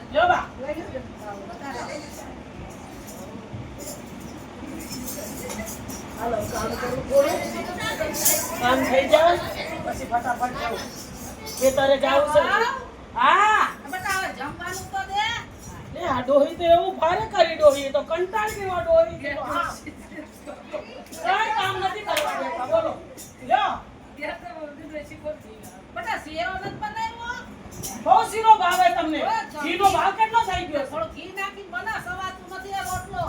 લ્યો બા હાલો કામ કરું થોડું કામ થઈ જાય પછી ફટાફટ જાઉં ખેતરે જાઉં છે હા બતાવો જમવાનું તો દે લે આ ડોહી તો એવું ભારે કરી ડોહી તો કંટાળી ગયો ડોહી તો હા કઈ કામ નથી કરવા દેતા બોલો લ્યો બટા શેરો નથી બનાવ્યો બહુ શીરો ભાવે તમને ઘીનો ભાવ કેટલો થઈ ગયો થોડો ઘી નાખીને બના સવાતું નથી આ રોટલો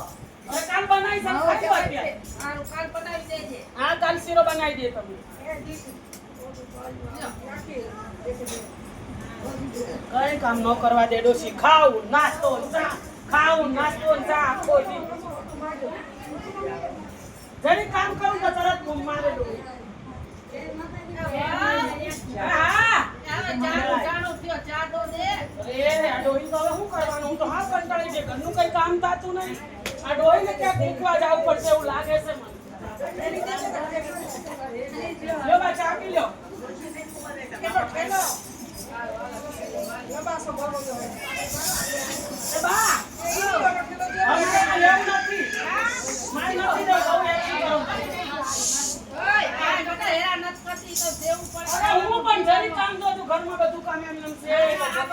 હવે કાલ બનાવી સાલ ખાજો અત્યારે સારું કાલ બનાવી દેજે હા કાલ શીરો બનાવી દે તમને કઈ કામ ન કરવા દે ડોશી ખાવું નાસ્તો ચા ખાવું નાસ્તો ચા આખો દી જરી કામ કરું તો તરત ઘૂમ મારે ડોશી હા જાણો થયો ચા દો દે અરે આ ડોહી તો હવે શું કરવાનું હું તો હા કંટાળી ગઈ ઘરનું કઈ કામ થાતું નહીં આ ડોહીને ક્યાંક મૂકવા જવું પડશે એવું લાગે છે મને લ્યો બા ચા પી લ્યો એ બા હવે લેવું નથી મારે નથી દેવું બહુ એક્શન કરો ઓય આ બટા હેરા નત કરતી તો દેવું પડે અરે હું પણ જરી કામ તો છું ઘરમાં બધું કામ એમ છે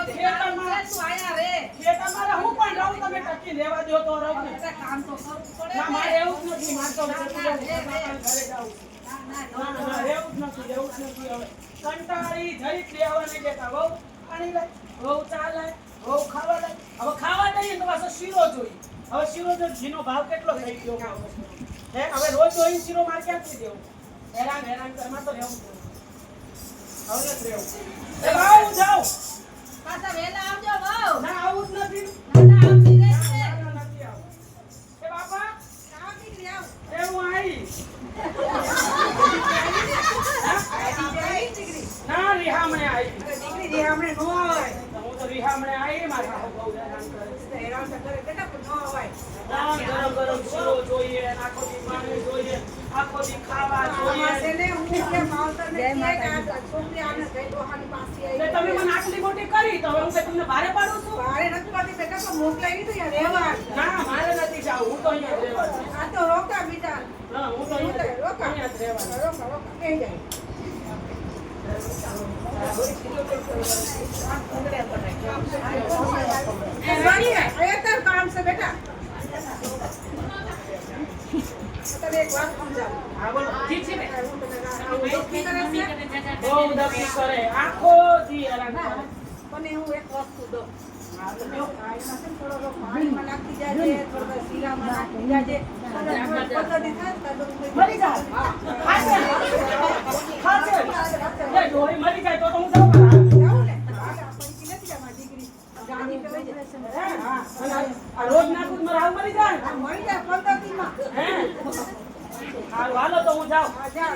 ખેતરમાં તું આયા રે ખેતરમાં હું પણ રહું તમે ટકી લેવા દો તો રહું ને કામ તો કરવું પડે ના મારે એવું જ નથી મારે તો ઘરે જાવું ના એવું જ નથી હવે કંટાળી જરીક લેવા નહીં દેતા બહુ પાણી લાય બહુ ચા લાય બહુ ખાવા લાય હવે ખાવા દઈએ તો પાછો શીરો જોઈએ હવે શીરો જો ઘીનો ભાવ કેટલો થઈ ગયો હે હવે રોજ જોઈને શીરો મારે ક્યાંથી દેવું હેરાન ઘરમાં તો રહેવું હવે નથી રહેવું એ ભાવ હું જાઉં પાછા વેલા આવજો વાવ ના આવું જ નથી ના આવતી રહેશે નથી આવું એ બાપા આવતી જ આવ એ હું આવી ના રિહામણે આવી દીકરી રિહામણે નો આવે હું તો રિહામણે આવી મારા બહુ હેરાન કરે છે હેરાન તો કરે બેટા પણ નો આવે ગરમ ગરમ શીરો જોઈએ આખો દી પાણી જોઈએ આખો દી ખાવા જોઈએ ને હું કે માવતરને કે આ છોકરી આને ગઈ દોહાની પાસે એટલે તમે મને આટલી મોટી કરી તો હવે હું કઈ તમને ભારે પાડું છું ભારે નથી પડતી બેટા તો મોકલાવી તો યાર રહેવા ના મારે નથી જાવું હું તો અહીંયા જ રહેવાનું આ તો રોકા બીટા હા હું તો અહીંયા રોકા જ રહેવાનું રોકા કહી જાય કામ છે બેટા તને એક વાત સમજાવું હા બોલો ઠીક છે ને હું તને બહુ દબી કરે આખો દી હેરાન કરે પણ હું એક વસ્તુ દઉં થોડો પાણીમાં નાખી જાજે થોડો શીરામાં નાખી જાજે પદ્ધતિ થાય મરી જાય ખાશે એ ડોહી મરી જાય તો હું જાઉં જાઉં ને પૈકી નથી જા મારી દીકરી ગાડી તો લઈ જશે હા આ રોજ નાખું તો મારા મરી જાય મળી જાય પદ્ધતિમાં હે હારું હાલો તો હું જાઉં જય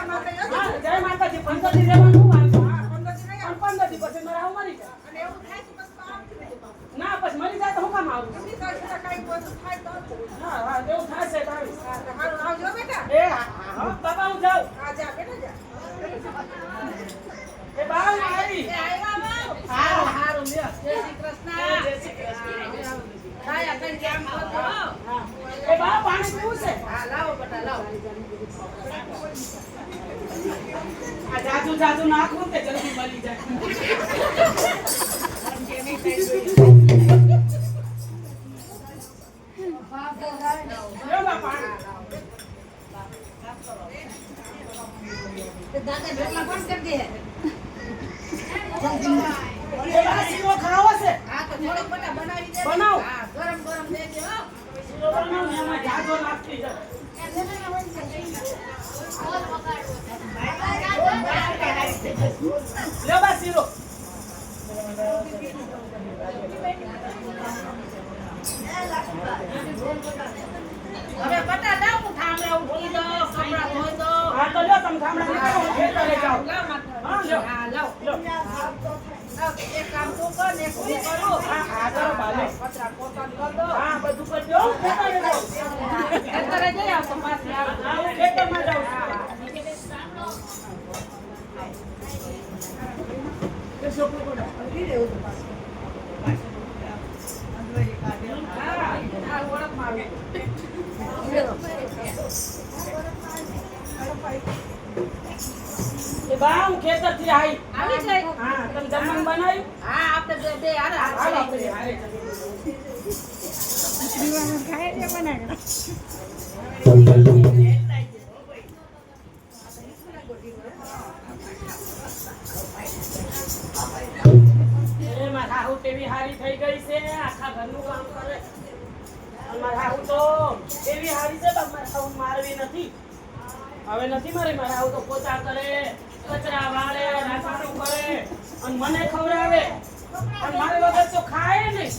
માતા હા જય માતાજી 15 દી રહેવાનું વાંધો પદ્ધતિ નહીં 15 દી પછી મારા મરી જાય અને એવું થાય કે બસ કામ નથી ના પછી મરી જાય તો હું કામ આવું એમની સાથે કાંઈ બધું થાય તો હા હા એવું થશે તો આવીશ હારું આવજો બેટા એ હા બાબા હું જાઉં આ જા બેટા જા એ બા હું આવી હારું હારું લ્યો જય શ્રી કૃષ્ણ જય શ્રી કૃષ્ણ ખાયા કઈ કામ કરજો હા એ બા પાણી પીવું છે હા લાવો બેટા લાવો આ જાજુ નાખું તે જલ્દી મરી જાય લ્યો બા પાણી દાદા બેટલા કોણ કરી દે એ બા શીરો ખાવો છે હા તો થોડોક બેટા બનાવી દે બનાવ. હા ગરમ ગરમ દેજો હો શીરો બનાવ ને એમાં જાજો નાખતી જાય લ્યો બા શીરો હવે બટા લાવ હું ઠામડા ઉઠી દો કપડા ધોઈ દો હા તો લ્યો તમે ગામડા નીકળો હું ખેતરે જાઉં લાવ માથા હા લ્યો હા લાવ લ્યો લાવ એક કામ તું કર ને એક હું કરું હા હા કરો બાલે કચરા પોતા કર દો હા બધું કરજો હું ખેતરે જાઉં અત્યારે જઈ આવતો પાછી આવ હા હું ખેતરમાં જાઉં છું ચોપડી કોડા ઈ રહેવું તો પાછું. હા, આ ઓળખમાં આવે. એ બા હું ખેતરથી આવી આવી જાય. હા તમે જમવાનું બનાવ્યું હા, આપણે બે હારે હાલ હારે આપણે હારે જમીએ. એ મારા હાહુ કેવી હારી થઈ ગઈ છે આખા ઘરનું કામ કરે મારા હાહુ તો એવી હારી છે પણ મારા હાહુ મારવી નથી હવે નથી મારી મારા હાહુ તો પોતા કરે કચરા વાળે રાંધવાનું કરે અને મને ખવડાવે અને મારે વગર તો ખાય નહીં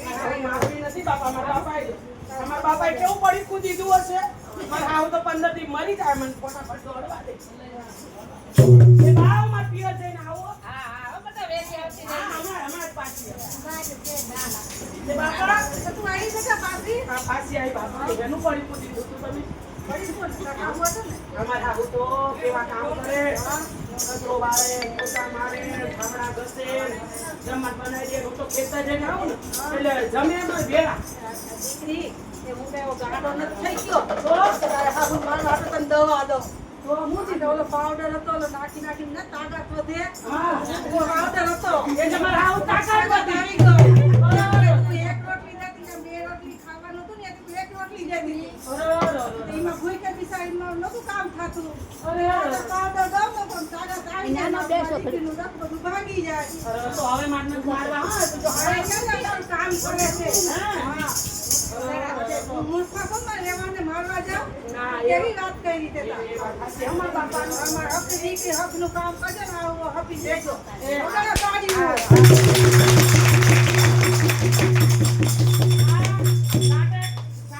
મારા હાહુ મારવી નથી બાપા મારા બાપાએ કેવું પડી કૂદી દીધું હશે મારા હાહુ તો 15 દી મરી જાય મને ફટાફટ દોડવા દે એ બાવ માં પિયર જઈને આવો હા, હા, બધા વેચી આવતી હા રહે. અમાર પાછી એ તો બાપા તું આવી જશે પાછી? આ પાછી આવી બાપા એનું પડી કૂદી દીધું તમે પડી શું? તારા કામ હતું ને? અમારા હાહુ તો કેવા કામ કરે કચરો વાળે પોતા મારે ઠામડા ઘસે જમવાનું બનાવી દે હું તો ખેતર જઈને આવું ને એટલે જમે એમાં ભેળા દીકરી, એ હું કઈ એવો ગાંડો નથી થઈ ગયો. તો તારે હાહુ મારા હાટુ તને દવા દઉં. તો હું જીધો ઓલો પાવડર હતો, ઓલો નાખી ને તાકાત વધે. હા ઓલો પાવડર હતો. એ તમારા હાહુ તાકાત તાકાત હતી. આવી ગઈ. બરાબર. તું એક રોટલી દેતી ને બે રોટલી ખાવાનું હતું ને, તું એક રોટલી દેતી. એમાં ભૂખ્યા બિચારીમાં નહોતું કામ થતું. પાવડર દઉં ને પણ તાકાત આવી જાય. દીકરીનું રક્ત બધું ભાગી જાય. તો હવે મારને મારવા હા તું તો હવે હારે કેમ ને તારું કામ કરે છે? હા. હા. મૂર્ખા કોણ રહેવાને મારવા જાવ? ના, એવી વાત કરી તે તાર. એ વાત સાચી. અમારા બાપાનું અમારા હક દીકરી હકનું કામ કરજે ને આવું હપી દેજો. એ વગર કાઢી